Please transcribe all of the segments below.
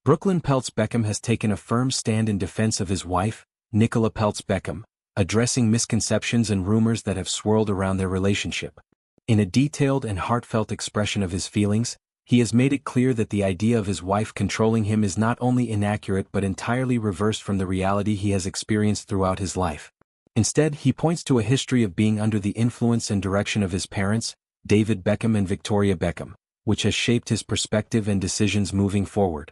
Nicola Peltz Beckham has taken a firm stand in defense of his wife, Nicola Peltz Beckham, addressing misconceptions and rumors that have swirled around their relationship. In a detailed and heartfelt expression of his feelings, he has made it clear that the idea of his wife controlling him is not only inaccurate but entirely reversed from the reality he has experienced throughout his life. Instead, he points to a history of being under the influence and direction of his parents, David Beckham and Victoria Beckham, which has shaped his perspective and decisions moving forward.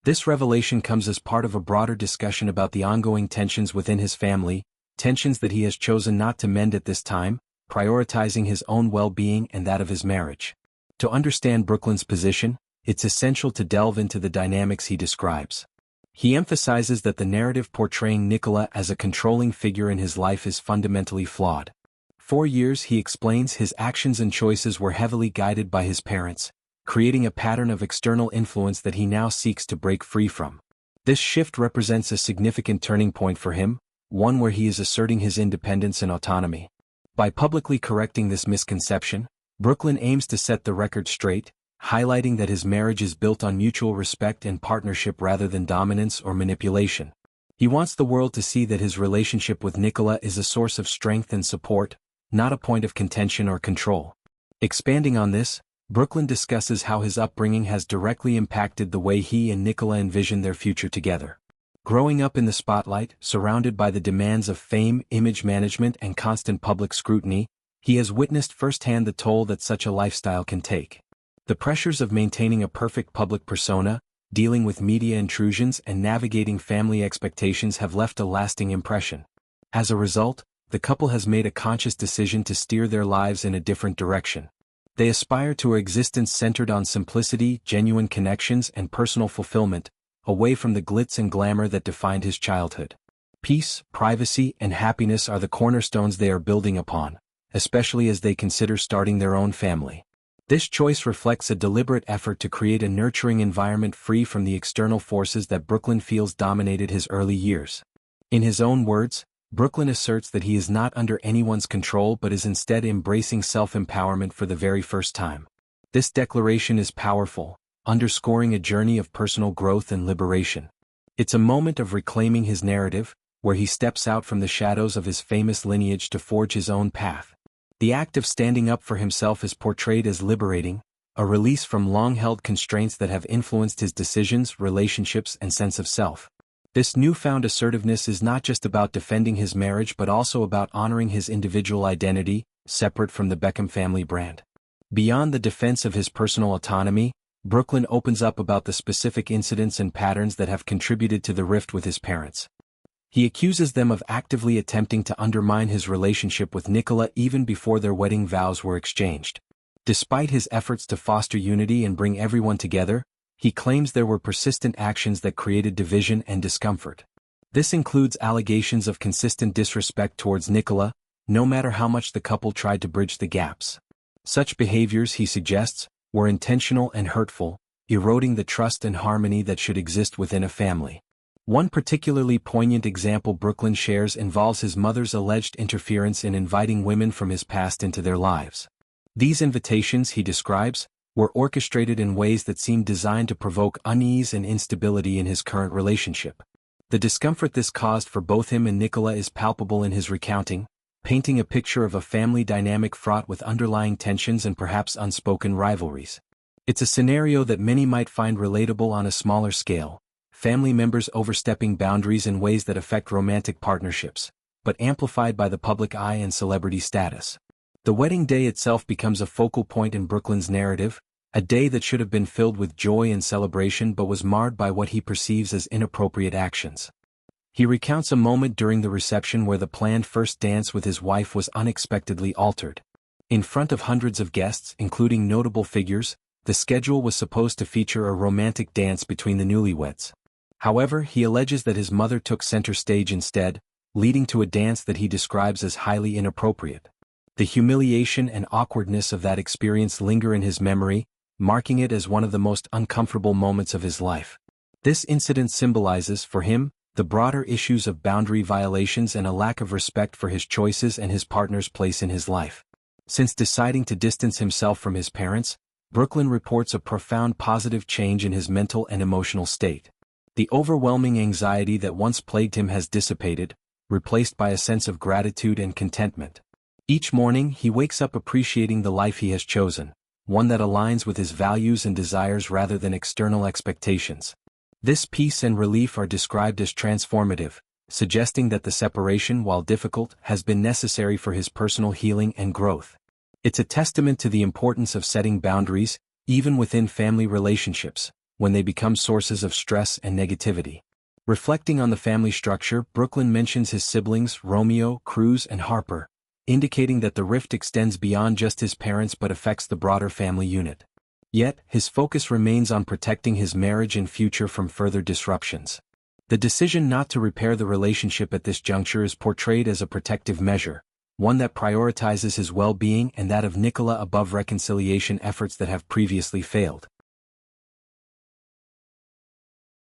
This revelation comes as part of a broader discussion about the ongoing tensions within his family, tensions that he has chosen not to mend at this time, prioritizing his own well-being and that of his marriage. To understand Nicolas' position, it's essential to delve into the dynamics he describes. He emphasizes that the narrative portraying Nicola as a controlling figure in his life is fundamentally flawed. For years, he explains, his actions and choices were heavily guided by his parents, creating a pattern of external influence that he now seeks to break free from. This shift represents a significant turning point for him, one where he is asserting his independence and autonomy. By publicly correcting this misconception, Nicola aims to set the record straight, highlighting that his marriage is built on mutual respect and partnership rather than dominance or manipulation. He wants the world to see that his relationship with Nicola is a source of strength and support, not a point of contention or control. Expanding on this, Nicola discusses how his upbringing has directly impacted the way he and Nicola envision their future together. Growing up in the spotlight, surrounded by the demands of fame, image management, and constant public scrutiny, he has witnessed firsthand the toll that such a lifestyle can take. The pressures of maintaining a perfect public persona, dealing with media intrusions, and navigating family expectations have left a lasting impression. As a result, the couple has made a conscious decision to steer their lives in a different direction. They aspire to an existence centered on simplicity, genuine connections, and personal fulfillment, away from the glitz and glamour that defined his childhood. Peace, privacy, and happiness are the cornerstones they are building upon, especially as they consider starting their own family. This choice reflects a deliberate effort to create a nurturing environment free from the external forces that Nicola feels dominated his early years. In his own words, Nicola asserts that he is not under anyone's control but is instead embracing self-empowerment for the very first time. This declaration is powerful, underscoring a journey of personal growth and liberation. It's a moment of reclaiming his narrative, where he steps out from the shadows of his famous lineage to forge his own path. The act of standing up for himself is portrayed as liberating, a release from long-held constraints that have influenced his decisions, relationships, and sense of self. This newfound assertiveness is not just about defending his marriage but also about honoring his individual identity, separate from the Beckham family brand. Beyond the defense of his personal autonomy, Nicola opens up about the specific incidents and patterns that have contributed to the rift with his parents. He accuses them of actively attempting to undermine his relationship with Nicola even before their wedding vows were exchanged. Despite his efforts to foster unity and bring everyone together, he claims there were persistent actions that created division and discomfort. This includes allegations of consistent disrespect towards Nicola, no matter how much the couple tried to bridge the gaps. Such behaviors, he suggests, were intentional and hurtful, eroding the trust and harmony that should exist within a family. One particularly poignant example Nicola shares involves his mother's alleged interference in inviting women from his past into their lives. These invitations, he describes, were orchestrated in ways that seemed designed to provoke unease and instability in his current relationship. The discomfort this caused for both him and Nicola is palpable in his recounting, painting a picture of a family dynamic fraught with underlying tensions and perhaps unspoken rivalries. It's a scenario that many might find relatable on a smaller scale, family members overstepping boundaries in ways that affect romantic partnerships, but amplified by the public eye and celebrity status. The wedding day itself becomes a focal point in Nicola's narrative, a day that should have been filled with joy and celebration but was marred by what he perceives as inappropriate actions. He recounts a moment during the reception where the planned first dance with his wife was unexpectedly altered. In front of hundreds of guests, including notable figures, the schedule was supposed to feature a romantic dance between the newlyweds. However, he alleges that his mother took center stage instead, leading to a dance that he describes as highly inappropriate. The humiliation and awkwardness of that experience linger in his memory, marking it as one of the most uncomfortable moments of his life. This incident symbolizes, for him, the broader issues of boundary violations and a lack of respect for his choices and his partner's place in his life. Since deciding to distance himself from his parents, Nicola reports a profound positive change in his mental and emotional state. The overwhelming anxiety that once plagued him has dissipated, replaced by a sense of gratitude and contentment. Each morning he wakes up appreciating the life he has chosen, one that aligns with his values and desires rather than external expectations. This peace and relief are described as transformative, suggesting that the separation, while difficult, has been necessary for his personal healing and growth. It's a testament to the importance of setting boundaries, even within family relationships, when they become sources of stress and negativity. Reflecting on the family structure, Brooklyn mentions his siblings Romeo, Cruz, and Harper, indicating that the rift extends beyond just his parents but affects the broader family unit. Yet, his focus remains on protecting his marriage and future from further disruptions. The decision not to repair the relationship at this juncture is portrayed as a protective measure, one that prioritizes his well-being and that of Nicola above reconciliation efforts that have previously failed.